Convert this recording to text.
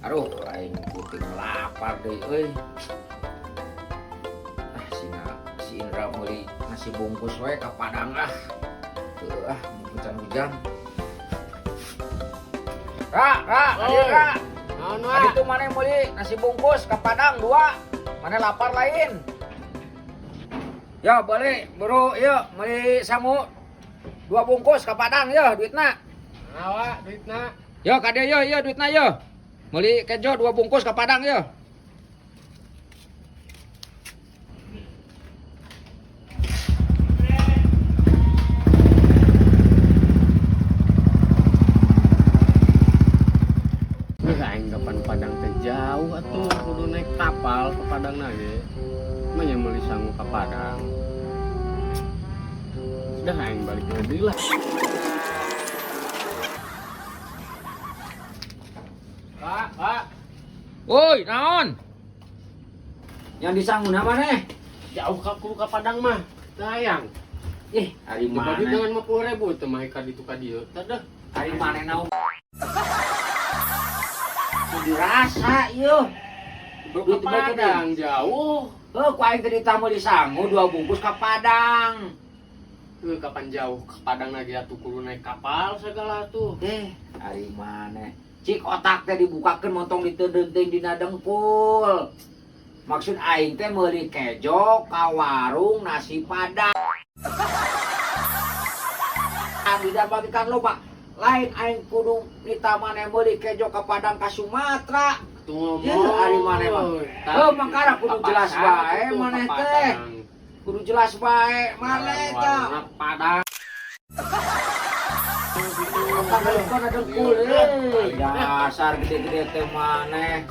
Aduh, aing puting lapar deh euy. Si Indra meuli nasi bungkus we ka Padang ah. Teu ah, hujan-hujan. Ra. Naon Tadi wa? tuh mana meuli nasi bungkus ke Padang 2. Mana lapar lain? Ya balik bro, yuk meuli sangu 2 bungkus ke Padang ya duitna. Nah wa, duitna. Yo kade yo duitna yo. Meuli kejo 2 bungkus ke Padang yo. Aing kapan Padang teh jauh atuh kudu naik kapal ke Padang ge. Manya meuli sangu ka Padang. Sudah aing balik deui lah. Pak. Woi, naon? Yang disangu na maneh? Jauh ka kudu ka Padang mah. Sayang. Hari Dibagi mana? dengan 50.000 teh mah ka ditu ka dieu. Tah Hari mana naon? Dirasa yo. Duit ke Padang jauh. Oh, ku aing teh ditamu disangu 2 bungkus ke Padang. Kapan jauh ke Padang lagi atuh kudu naik kapal segala tuh. Hari mana? Cik otak teh dibukakeun montong diteudeung dina dengkul. Maksud aing teh meuli kejo ka warung nasi Padang. Tidak bagikan lo, Pak. Lain aing kudu nita maneh meuli kejo ka Padang ka Sumatera. Tuh Ya, hari maneh mah. Oh, makara kudu jelas bae maneh teh. Kudu jelas bae maneh teh. Padang. Kan dengkul, dasar gede-gede teh maneh.